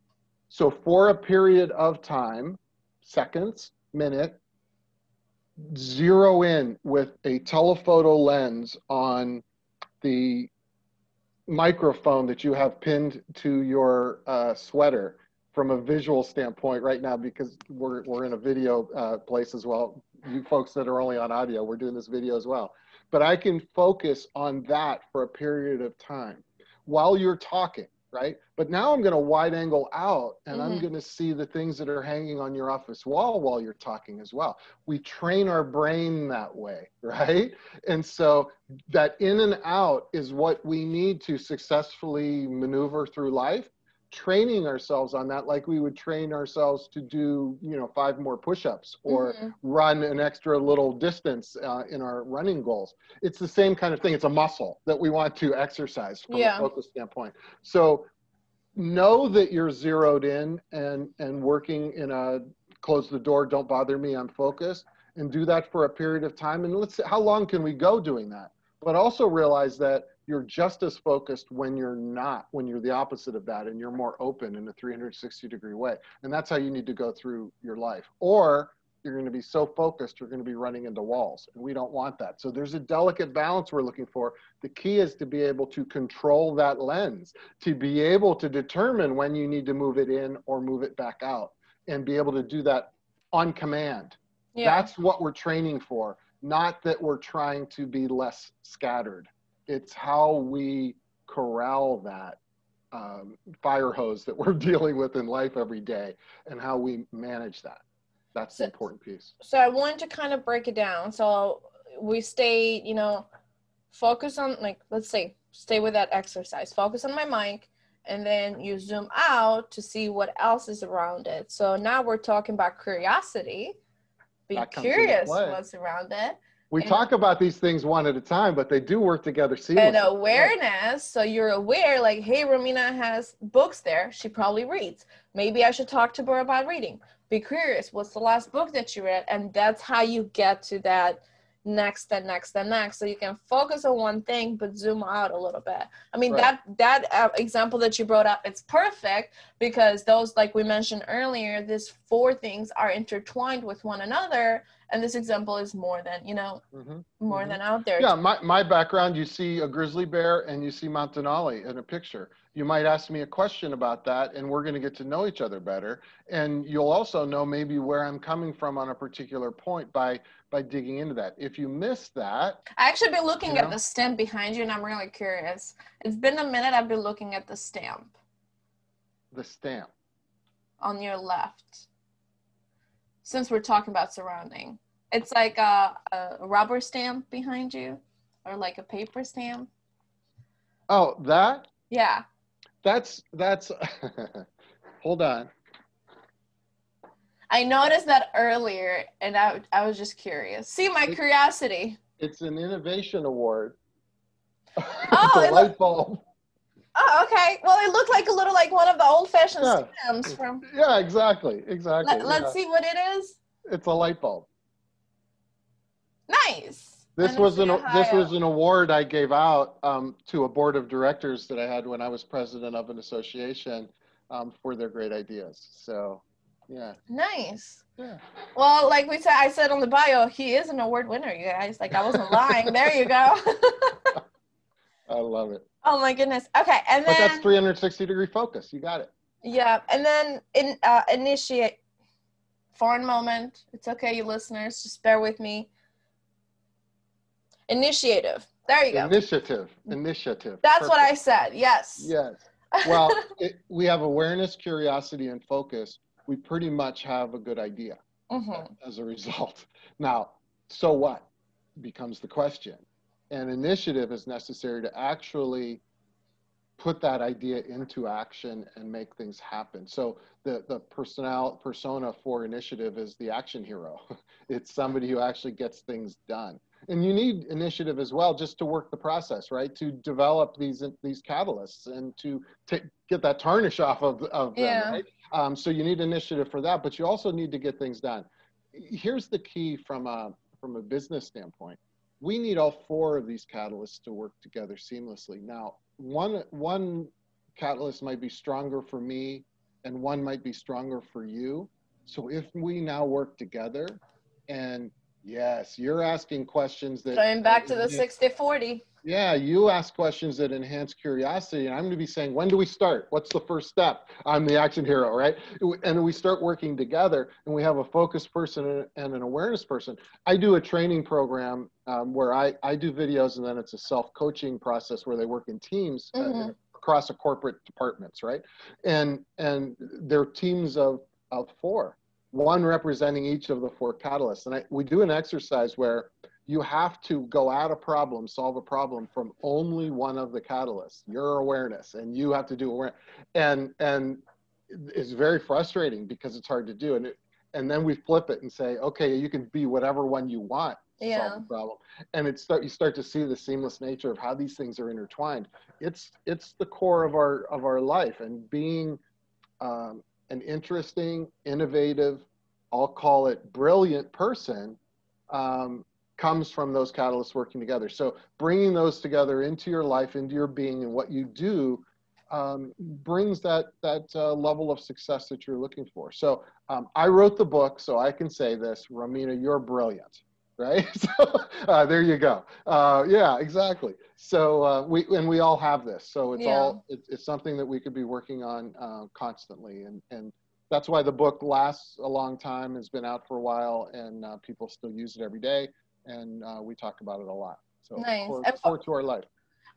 So for a period of time, seconds, minute, zero in with a telephoto lens on the microphone that you have pinned to your sweater, from a visual standpoint right now, because we're in a video place as well. You folks that are only on audio, we're doing this video as well. But I can focus on that for a period of time while you're talking, right? But now I'm going to wide angle out, and I'm going to see the things that are hanging on your office wall while you're talking as well. We train our brain that way, right? And so that in and out is what we need to successfully maneuver through life. Training ourselves on that, like we would train ourselves to do, 5 more push-ups or run an extra little distance in our running goals. It's the same kind of thing. It's a muscle that we want to exercise from a focus standpoint. So know that you're zeroed in and working in a close the door, don't bother me, I'm focused, and do that for a period of time. And let's see, how long can we go doing that? But also realize that you're just as focused when you're not, when you're the opposite of that and you're more open in a 360-degree way. And that's how you need to go through your life. Or you're going to be so focused, you're going to be running into walls. And we don't want that. So there's a delicate balance we're looking for. The key is to be able to control that lens, to be able to determine when you need to move it in or move it back out, and be able to do that on command. That's what we're training for, not that we're trying to be less scattered. It's how we corral that fire hose that we're dealing with in life every day and how we manage that. That's the important piece. So I want to kind of break it down. So we stay, focus on, like, let's say, stay with that exercise. Focus on my mic, and then you zoom out to see what else is around it. So now we're talking about curiosity. Be curious what's around it. We talk about these things one at a time, but they do work together seamlessly. And awareness, so you're aware, like, hey, Romina has books there. She probably reads. Maybe I should talk to her about reading. Be curious. What's the last book that you read? And that's how you get to that next and next and next. So you can focus on one thing, but zoom out a little bit. I mean, that example that you brought up, it's perfect because those, like we mentioned earlier, these 4 things are intertwined with one another. And this example is more than, more than out there. Yeah, my background, you see a grizzly bear and you see Mount Denali in a picture. You might ask me a question about that, and we're going to get to know each other better. And you'll also know maybe where I'm coming from on a particular point by digging into that. If you miss that... I actually been looking at the stamp behind you, and I'm really curious. It's been a minute I've been looking at the stamp. The stamp? On your left. Since we're talking about surrounding. It's like a rubber stamp behind you, or like a paper stamp. Oh, that? Yeah. That's hold on. I noticed that earlier, and I was just curious. See, my curiosity. It's an innovation award. Oh, it's a light bulb. Oh, okay. Well, it looked like a little, like one of the old-fashioned stamps from. Yeah, exactly. Let's see what it is. It's a light bulb. Nice. This was an award I gave out to a board of directors that I had when I was president of an association for their great ideas. So, yeah. Nice. Yeah. Well, like I said on the bio, he is an award winner, you guys. Like, I wasn't lying. There you go. I love it. Oh my goodness. Okay, and then. But that's 360-degree focus. You got it. Yeah, and then initiate. Foreign moment. It's okay, you listeners. Just bear with me. Initiative. There you go. Initiative. That's Perfect. What I said. Yes. Yes. Well, we have awareness, curiosity, and focus. We pretty much have a good idea as a result. Now, so what becomes the question? And initiative is necessary to actually put that idea into action and make things happen. So the persona for initiative is the action hero. It's somebody who actually gets things done. And you need initiative as well, just to work the process, right? To develop these catalysts and to get that tarnish off of them, right? So you need initiative for that, but you also need to get things done. Here's the key from a business standpoint. We need all 4 of these catalysts to work together seamlessly. Now, one catalyst might be stronger for me, and one might be stronger for you. So if we now work together, and yes, you're asking questions that... Going back to the 60-40. Yeah, you ask questions that enhance curiosity, and I'm going to be saying, when do we start? What's the first step? I'm the action hero, right? And we start working together, and we have a focus person and an awareness person. I do a training program where I do videos, and then it's a self-coaching process where they work in teams across a corporate departments, right? And they're teams of four, one representing each of the four catalysts. And we do an exercise where you have to go at a problem, solve a problem from only one of the catalysts, your awareness, and you have to do awareness. And it's very frustrating because it's hard to do. And then we flip it and say, okay, you can be whatever one you want to solve the problem. And you start to see the seamless nature of how these things are intertwined. It's the core of our life, and being an interesting, innovative, I'll call it brilliant person, comes from those catalysts working together. So bringing those together into your life, into your being, and what you do brings that level of success that you're looking for. So I wrote the book, so I can say this, Romina, you're brilliant, right? So there you go. Yeah, exactly. So we all have this. So it's something that we could be working on constantly, and that's why the book lasts a long time, has been out for a while, and people still use it every day. And we talk about it a lot. So nice. Core to our life.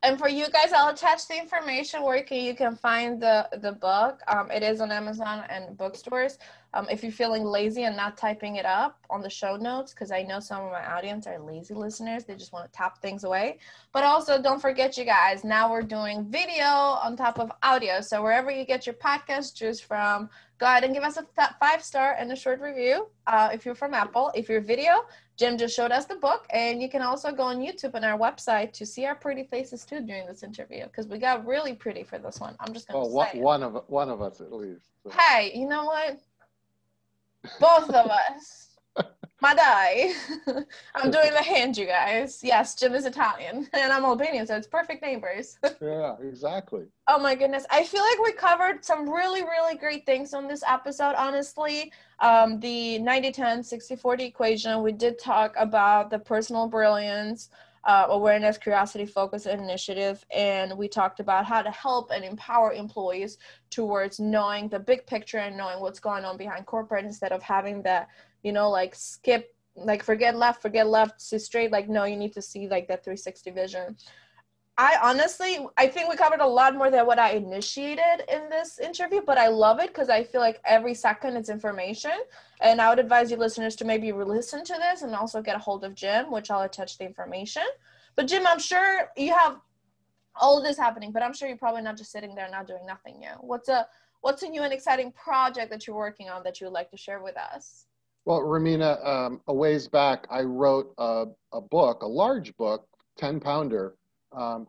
And for you guys, I'll attach the information where you can find the book. It is on Amazon and bookstores. If you're feeling lazy and not typing it up on the show notes, because I know some of my audience are lazy listeners. They just want to tap things away. But also, don't forget, you guys, now we're doing video on top of audio. So wherever you get your podcast juice from, go ahead and give us a 5-star and a short review. If you're from Apple, if you're video, Jim just showed us the book, and you can also go on YouTube and our website to see our pretty faces too during this interview, because we got really pretty for this one. I'm just gonna say one of us at least. So. Hey, you know what? Both of us. Madai. I'm doing the hand, you guys. Yes, Jim is Italian, and I'm Albanian, so it's perfect neighbors. Yeah, exactly. Oh my goodness. I feel like we covered some really, really great things on this episode, honestly. The 90-10, 60-40 equation, we did talk about the personal brilliance, awareness, curiosity, focus, and initiative, and we talked about how to help and empower employees towards knowing the big picture and knowing what's going on behind corporate, instead of having that, like skip, like forget left, see straight. Like, no, you need to see like that 360 vision. I think we covered a lot more than what I initiated in this interview, but I love it because I feel like every second it's information. And I would advise you listeners to maybe listen to this and also get a hold of Jim, which I'll attach the information. But Jim, I'm sure you have all of this happening, but I'm sure you're probably not just sitting there not doing nothing new. What's a new and exciting project that you're working on that you would like to share with us? Well, Romina, a ways back, I wrote a book, a large book, 10-pounder,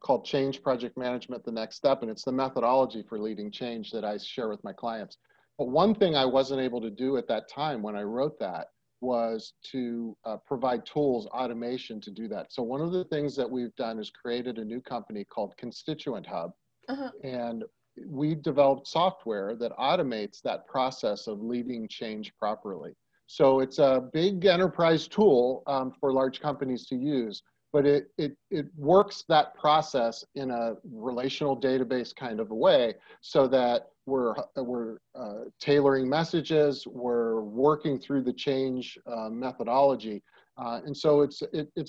called Change Project Management, The Next Step. And it's the methodology for leading change that I share with my clients. But one thing I wasn't able to do at that time when I wrote that was to provide tools, automation to do that. So one of the things that we've done is created a new company called Constituent Hub. And we developed software that automates that process of leading change properly. So it's a big enterprise tool for large companies to use, but it works that process in a relational database kind of a way, so that we're tailoring messages, we're working through the change methodology. And so it's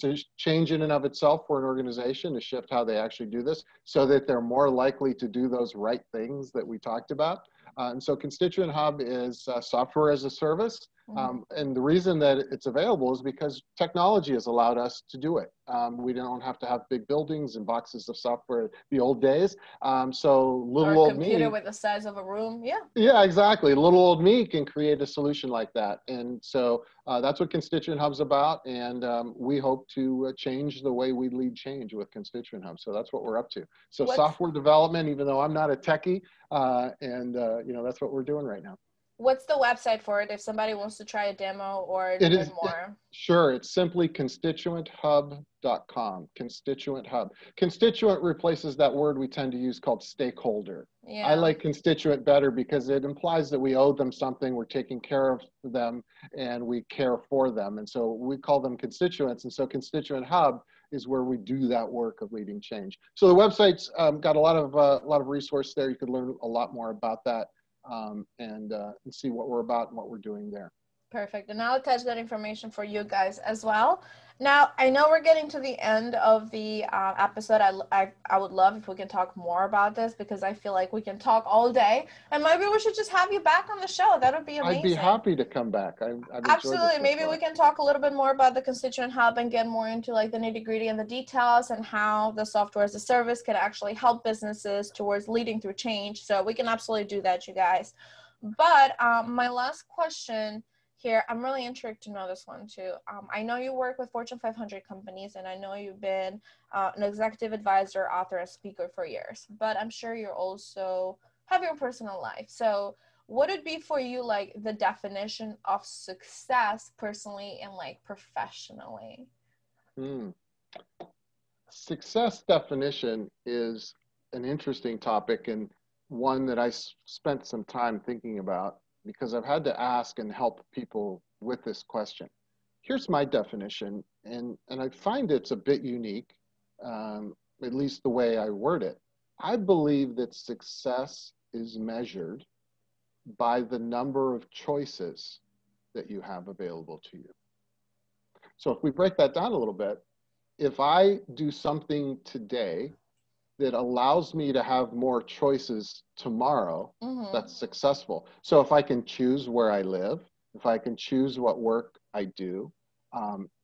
a change in and of itself for an organization to shift how they actually do this, so that they're more likely to do those right things that we talked about. And so Constituent Hub is software as a service. And the reason that it's available is because technology has allowed us to do it. We don't have to have big buildings and boxes of software the old days. So little old me, computer with the size of a room. Yeah, exactly. Little old me can create a solution like that. And so that's what Constituent Hub's about. And we hope to change the way we lead change with Constituent Hub. So that's what we're up to. So software development, even though I'm not a techie, that's what we're doing right now. What's the website for it if somebody wants to try a demo or learn more? Sure, it's simply constituenthub.com, Constituent Hub. Constituent replaces that word we tend to use called stakeholder. Yeah. I like constituent better because it implies that we owe them something, we're taking care of them, and we care for them. And so we call them constituents. And so Constituent Hub is where we do that work of leading change. So the website's got a lot of resource there. You could learn a lot more about that, and see what we're about and what we're doing there. Perfect. And I'll attach that information for you guys as well. Now, I know we're getting to the end of the episode. I would love if we can talk more about this, because I feel like we can talk all day. And maybe we should just have you back on the show. That would be amazing. I'd be happy to come back. I've enjoyed Absolutely. it so Maybe far. we can talk a little bit more about the constituent hub and get more into like the nitty-gritty and the details, and how the software as a service can actually help businesses towards leading through change. So we can absolutely do that, you guys. But my last question here, I'm really intrigued to know this one too. I know you work with Fortune 500 companies, and I know you've been an executive advisor, author, and speaker for years, but I'm sure you also have your personal life. So what would be for you like the definition of success personally and like professionally? Success definition is an interesting topic, and one that I spent some time thinking about, because I've had to ask and help people with this question. Here's my definition, and I find it's a bit unique, at least the way I word it. I believe that success is measured by the number of choices that you have available to you. So if we break that down a little bit, if I do something today that allows me to have more choices tomorrow, that's successful. So if I can choose where I live, if I can choose what work I do,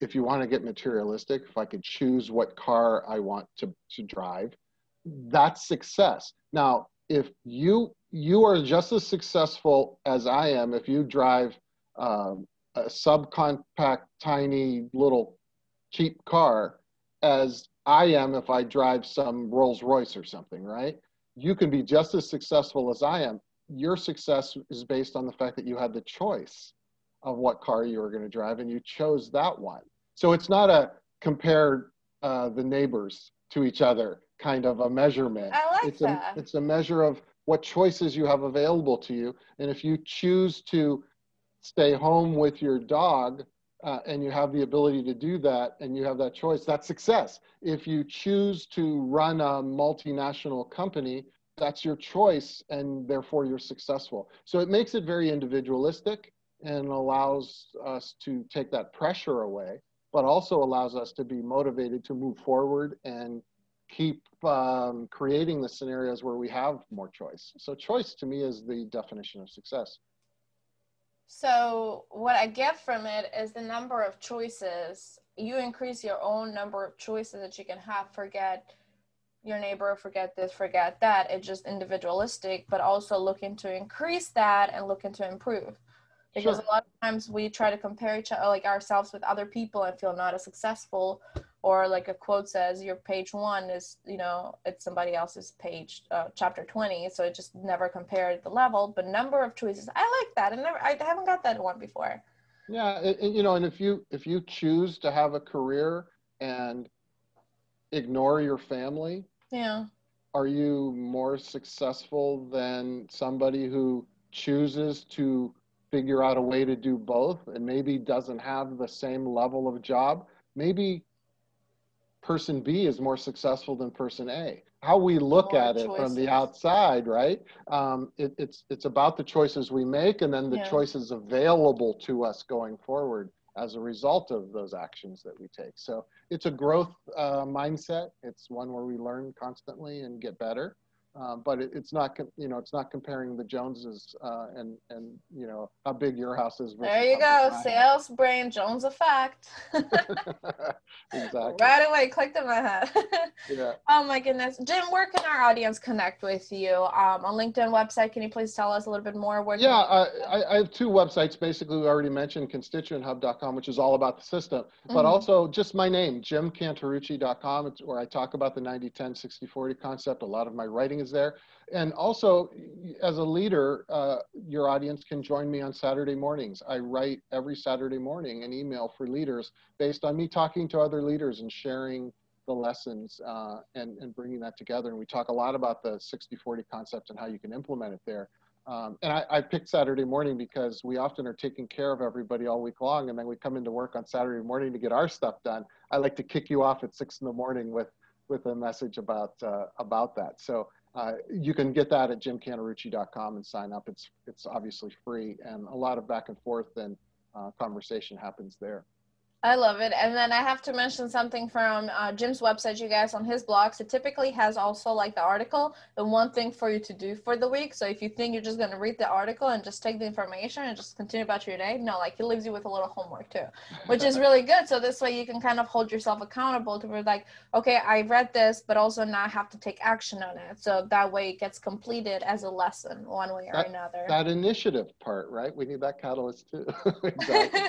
if you want to get materialistic, if I could choose what car I want to drive, that's success. Now, if you are just as successful as I am if you drive a subcompact, tiny, little, cheap car as I am if I drive some Rolls Royce or something, right? You can be just as successful as I am. Your success is based on the fact that you had the choice of what car you were going to drive, and you chose that one. So it's not a compare the neighbors to each other kind of a measurement. I like that. It's a measure of what choices you have available to you. And if you choose to stay home with your dog, and you have the ability to do that, and you have that choice, that's success. If you choose to run a multinational company, that's your choice, and therefore you're successful. So it makes it very individualistic and allows us to take that pressure away, but also allows us to be motivated to move forward and keep creating the scenarios where we have more choice. So choice to me is the definition of success. So what I get from it is the number of choices. You increase your own number of choices that you can have. Forget your neighbor, forget this, forget that. It's just individualistic, but also looking to increase that and looking to improve. Because a lot of times we try to compare each other, like ourselves with other people, and feel not as successful. Or like a quote says, your page 1 is, it's somebody else's page, chapter 20. So it just never compared the level, but number of choices. I like that. I haven't got that one before. Yeah. And if you choose to have a career and ignore your family, yeah, are you more successful than somebody who chooses to figure out a way to do both and maybe doesn't have the same level of job? Maybe person B is more successful than person A. How we look at it from the outside, right? It's about the choices we make, and then the choices available to us going forward as a result of those actions that we take. So it's a growth mindset. It's one where we learn constantly and get better. But it's not comparing the Joneses and how big your house is. There you go, sales brain, Jones effect. Exactly. Right away, clicked in my head. Yeah. Oh my goodness, Jim, where can our audience connect with you? On LinkedIn website, can you please tell us a little bit more? I have 2 websites. Basically, we already mentioned constituenthub.com, which is all about the system, but also just my name, jimcanterucci.com. It's where I talk about the 90-10-60-40 concept. A lot of my writing is there. And also, as a leader, your audience can join me on Saturday mornings. I write every Saturday morning an email for leaders based on me talking to other leaders and sharing the lessons and bringing that together. And we talk a lot about the 60-40 concept and how you can implement it there. And I picked Saturday morning because we often are taking care of everybody all week long, and then we come into work on Saturday morning to get our stuff done. I like to kick you off at 6 in the morning with a message about that. So you can get that at jimcanterucci.com and sign up. It's obviously free, and a lot of back and forth and conversation happens there. I love it. And then I have to mention something from Jim's website, you guys, on his blogs. It typically has also like the article, the one thing for you to do for the week. So if you think you're just going to read the article and just take the information and just continue about your day, no, like he leaves you with a little homework too, which is really good. So this way you can kind of hold yourself accountable to be like, okay, I read this, but also now I have to take action on it. So that way it gets completed as a lesson one way or another. That initiative part, right? We need that catalyst too. Exactly.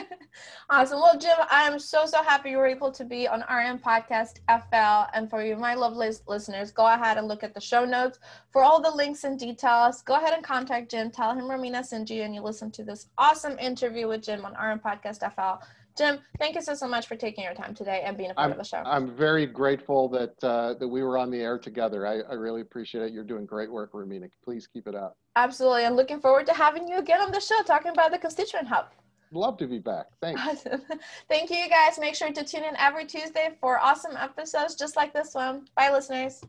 Awesome. Well, Jim, I'm so happy you were able to be on RM Podcast FL. And for you, my lovely listeners, go ahead and look at the show notes for all the links and details. Go ahead and contact Jim. Tell him Romina sent you, and you listen to this awesome interview with Jim on RM Podcast FL. Jim, thank you so much for taking your time today and being a part of the show. I'm very grateful that we were on the air together. I really appreciate it. You're doing great work, Romina. Please keep it up. Absolutely. I'm looking forward to having you again on the show talking about the Constituent Hub. Love to be back. Thanks. Awesome. Thank you, guys. Make sure to tune in every Tuesday for awesome episodes just like this one. Bye, listeners.